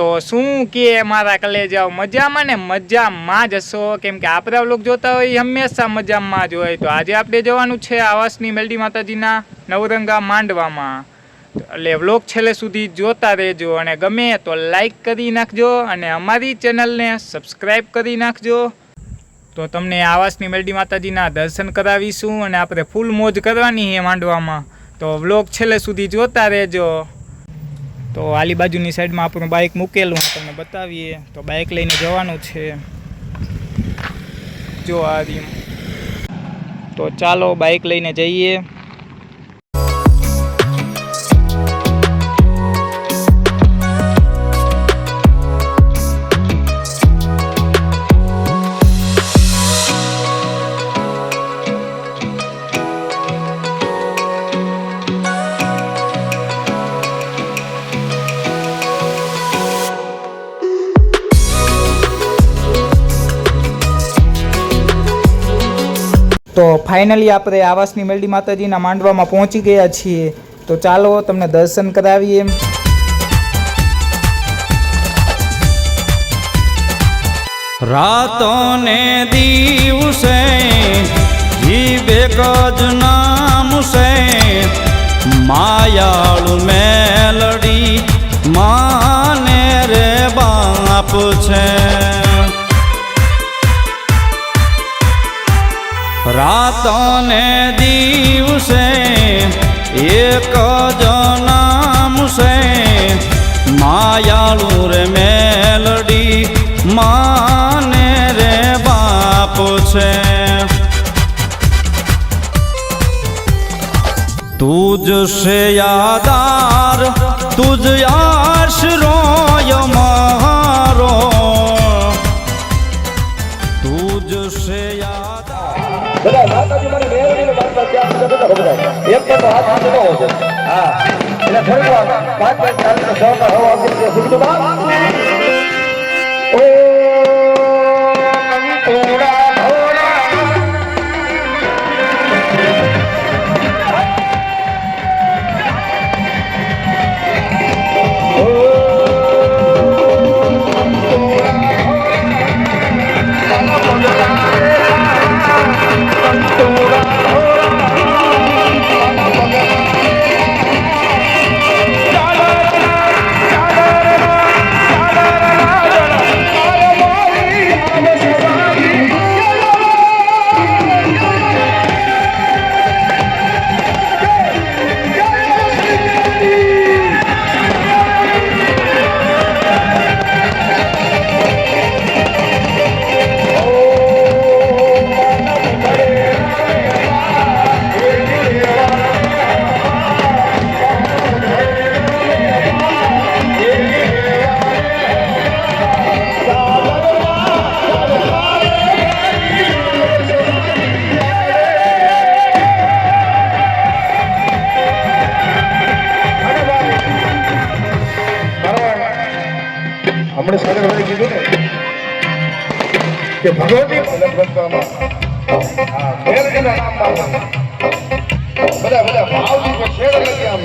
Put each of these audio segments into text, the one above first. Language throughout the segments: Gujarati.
તો શું કે મારા કલેજાઓ મજામાં ને મજામાં જ હશો, કેમ કે આપણા વ્લોગ જોતા હોય હંમેશા મજામાં જ હોય। તો આજે આપણે જવાનું છે આવાસની મેલડી માતાજીના નવરંગા માંડવામાં, એટલે વ્લોગ છેલ્લે સુધી જોતા રહેજો અને ગમે તો લાઈક કરી નાખજો અને અમારી ચેનલને સબસ્ક્રાઈબ કરી નાખજો। તો તમને આવાસની મેલડી માતાજીના દર્શન કરાવીશું અને આપણે ફૂલ મોજ કરવાની છે માંડવામાં, તો વ્લોગ છેલ્લે સુધી જોતા રહેજો। તો આલી બાજુની સાઈડમાં આપણું બાઇક મૂકેલું તમને બતાવીએ, તો બાઇક લઈને જવાનું છે જો આ રીમ। તો ચાલો બાઇક લઈને જઈએ। તો ફાઇનલી આપણે આવાસની મેલડી માતાજીના માંડવામાં પહોંચી ગયા છીએ, તો ચાલો તમને દર્શન કરાવીએ। રાતો ને દિવસે જીવે ગજ નામ છે, માયાળુ મેલડી માને રે બાપ છે। રાતો ને દિવસે એક જ નામ છે, માયાળુ રે મેલડી માને રે બાપ છે। તુજ સે યાદાર તુજ આશરો મારો, તુજ સે બધા માતાજી મારી મેળવીને બાપા ત્યાં બધા બધા એક પણ હાથ હાથ ન હોતો। હા એટલે થોડી વાર 5 મિનિટ ચાલીને સહકાર હવા આપી દે સુધીતો બાપ ઓ થોડા हमने सारे भाई कीधु ने कि भगवती लंबरकामा हां मेलडीना नाम बाबा બધા બધા ભાવથી પર છેડ લગી આમ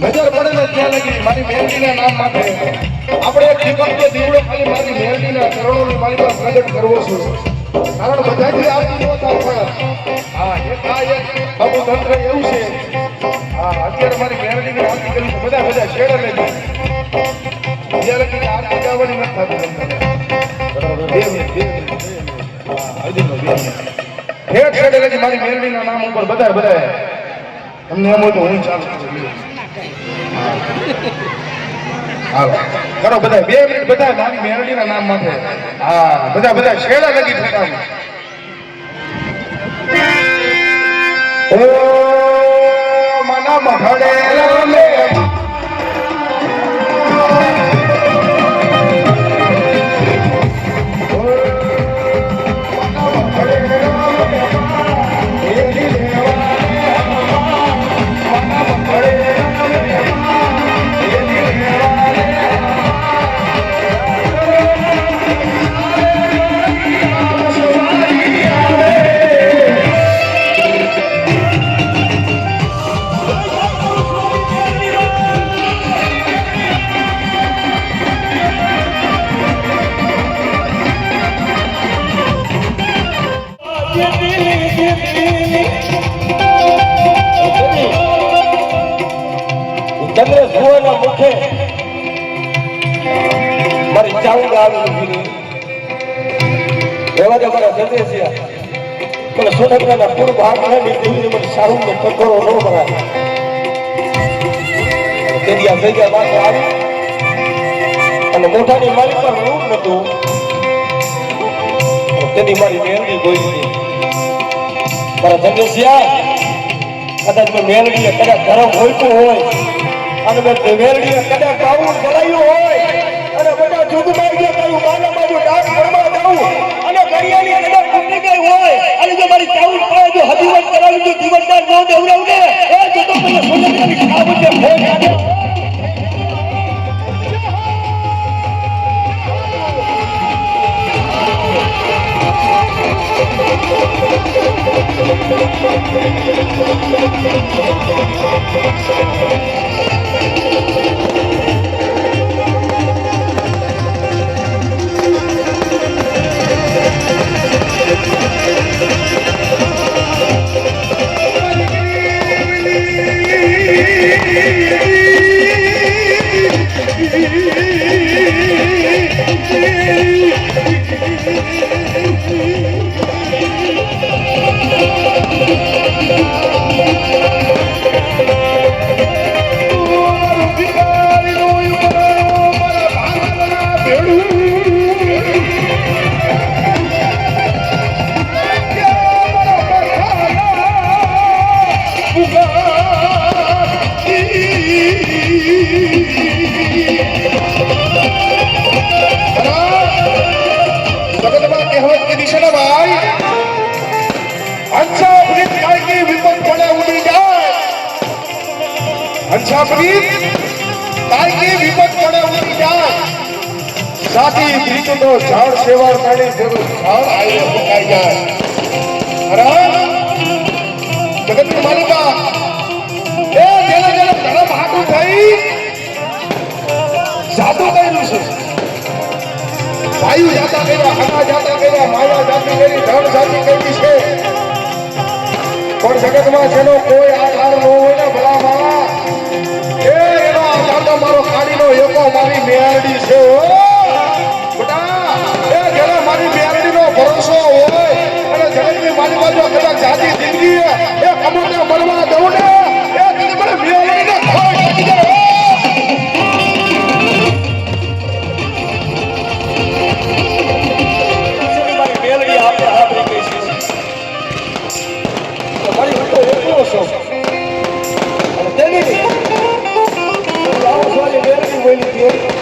નજર પડે ને ત્યાં લગી મારી મેલડીના નામ માટે આપણે એક દીપક કે દીવડો ખાલી મારી મેલડીના ચરણોની મારી પાસે પ્રગટ કરવો છે, કારણ બધાથી આરતી નો થાય। હા એક બાબુ તંત્ર એવું છે। હા અત્યારે મારી મેલડીની આરતી કરી બધા બધા છેડ લગી જ્યારે કે આરતી ગાવાની ન થતી ઠેઠ છેડે લગી મારી મેલડીના નામ ઉપર બધા બધા તમને એમ હોય તો હું ચાલુ હાલો કરો બધા 2 મિનિટ બધા મારી મેલડીના નામ માટે। હા બધા બધા છેડા લગી થતા ઓ મના મખડે લે ચંદ્ર સુવર્ણ મુખે મારી ચાઉંડ આવી એવા જ અમારા સંદેશિયા મને સોનગરાના પૂર્વ ભાગને નીકળી મને સારું ને કકરો ન બનાવે તેની આ જગ્યા પાસે આવી અને મોઢાની મારી પર રૂપ નતું તેની મારી મેલડી બોલી મારા સંદેશિયા કદાચ મેં મેલડીએ કદાચ ધર્મ હોઈતું હોય અને મેં મેલડીએ કદાચ બાવું ચલાવ્યું હોય અને બધા જુગમાં જે કહ્યું માના બાજુ ડાક ફરવા જાઉં અને ઘડિયાની કદાચ ફૂટી ગઈ હોય અને જો મારી ચાઉલ પડે જો હજીવન કરાવી જો જીવનદાર ન દેવડાવું ને એ જો તો મને સોનગરાની ખાવું છે ફોન કાઢે સાથી બીજું તો ઝાડ સેવાર કાઢી જેવું ઝાડ આવીને ફૂંકાઈ જાય જગતની માલિકા એ જેને જેને ધર્મ હાટું થઈ જાદુ કર્યું છે વાયુ જાતા કર્યા હના જાતા કર્યા માયા જાતી કરી ધન જાતી કરી છે પણ જગતમાં જેનો કોઈ આધાર ન હોય ને ભલામાં એ એનો આધાર તો મારો ખાડીનો એકો મારી મેરડી છે મારી મેરડીનો ભરોસો હોય અને જગતની મારી બાજુ કદાચ જાતિ જિંદગી એ કમોને મરવા દઉં ને એ મને મેરડીને ખોઈ નાખી દે મારી મેરડી આપણે હાથ રાખી છે મારી હું તો એકલો છું અને તેની આવો સ્વાલી મેરડી બોલી હતી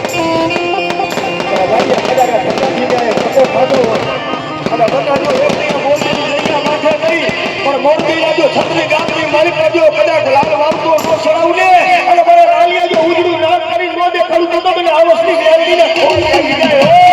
છત્રી ગામની મારી બાજુ કદાચ લાલ વાવતો નો સડાવું ને અને મારા રાલિયા જો ઉજળું ના કરી નો દેખાડું તો મને આ વસ્તી મેળવીને ખોલ લાગી જાય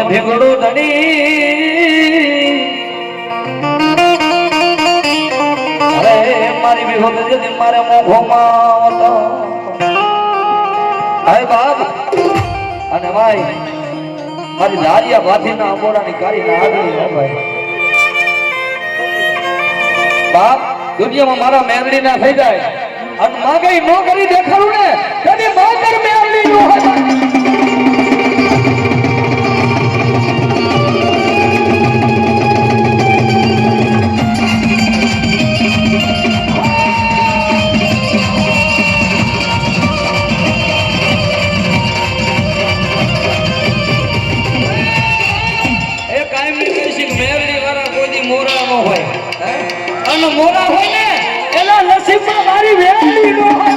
ઢેગડો ધણી અરે મારી વિહોત જતી મારે મોઘોમાં હતો હાય બાપ અને ભાઈ મારી ધારિયા ભાથીના અંબોડાની કારી ના આગળ હે ભાઈ બાપ દુનિયામાં મારા મેમરી ના થઈ જાય અને માગઈ નો કરી દેખાડું ને કદી માગર મેમરી નો હોય મોરા હોય ને એના નસીબમાં મારી વેલી નો હોય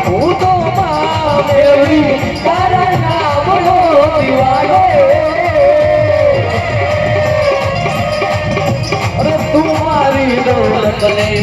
હું તો મેરી તારા નામ નો દીવાનો तुम्हारी दौलत ने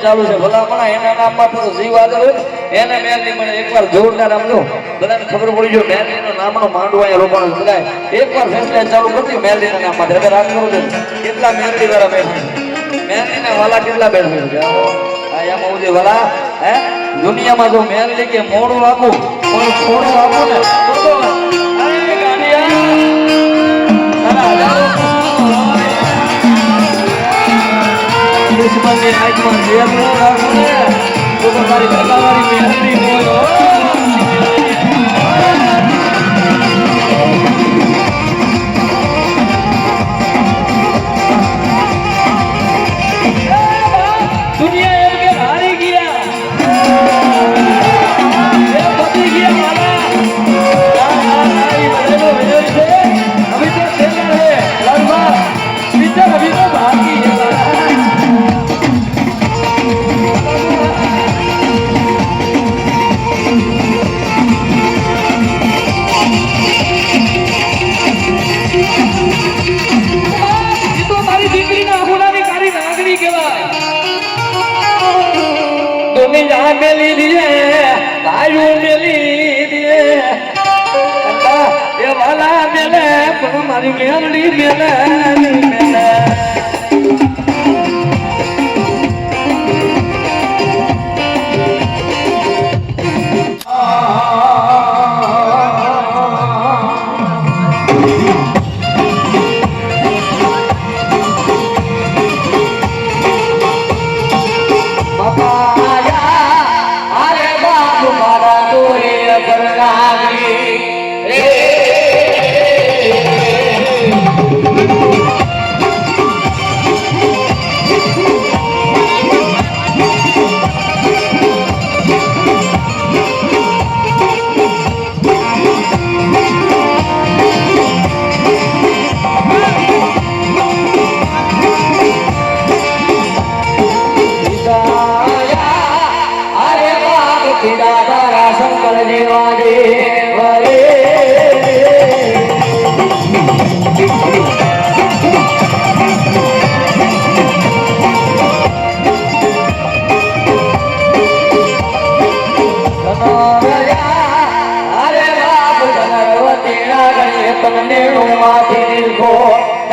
ચાલુ છે ભલામણા એના નામમાં તો જીવ આગળ હોય એને મેલની મને એકવાર જોરદાર આમ જો બધાને ખબર પડી જો મેલનીનો નામનો માંડવો અહીંયા રોપણ બધાય એકવાર ફેસલા ચાલુ કરતી મેલનીના નામમાં હવે રાત કરો છે કેટલા મેલની વાળા બેઠા મેલનીના વાલા કેટલા બેઠા છે આ એમાં ઉજે વાલા હે દુનિયામાં જો મેલની કે મોડું આપું પણ થોડું આપું ને તો અરે ગાડિયા તારા હજારો દુશ્મનની આંખમાં ઝેર ન રાખો ને તો તારી ભગાવાળી મહેરબાની હોય દુનિયા એમ કે હારી ગયા એ પતી ગયા મારા બનેલો વિજય છે અભી તો ખેલા હે લડવા વિચાર અભી તો બાકી है दुनिया में लीजिए आयु में लीजिए ये वाला मेले हमारी मेलड़ी मेले मेले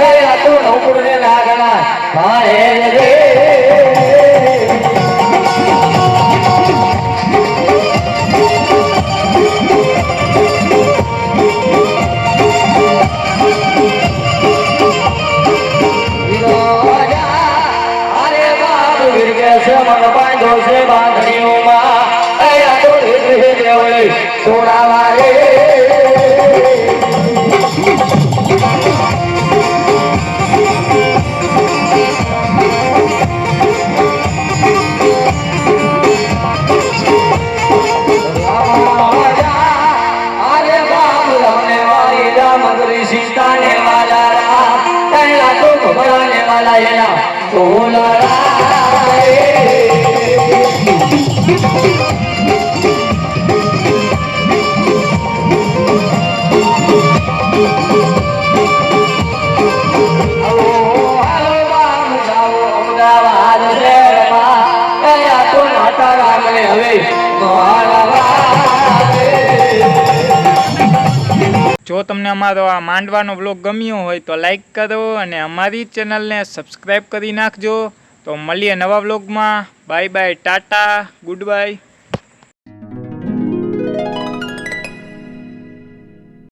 આ તો નવકુળ ને નાગણા મારે રે મન બાંધો છે બાંધણીઓમાં આ તો દેવળી સોડાવા રે સીતાને વાલા રામ કૈલા તો ભગવાને વાલા એના તોલા જો તમને અમારો આ માંડવાનો વ્લોગ ગમ્યો હોય તો લાઈક કરો અને અમારી ચેનલને સબસ્ક્રાઈબ કરી નાખજો. તો મળીએ નવા વ્લોગમાં. Bye bye, Tata, good bye.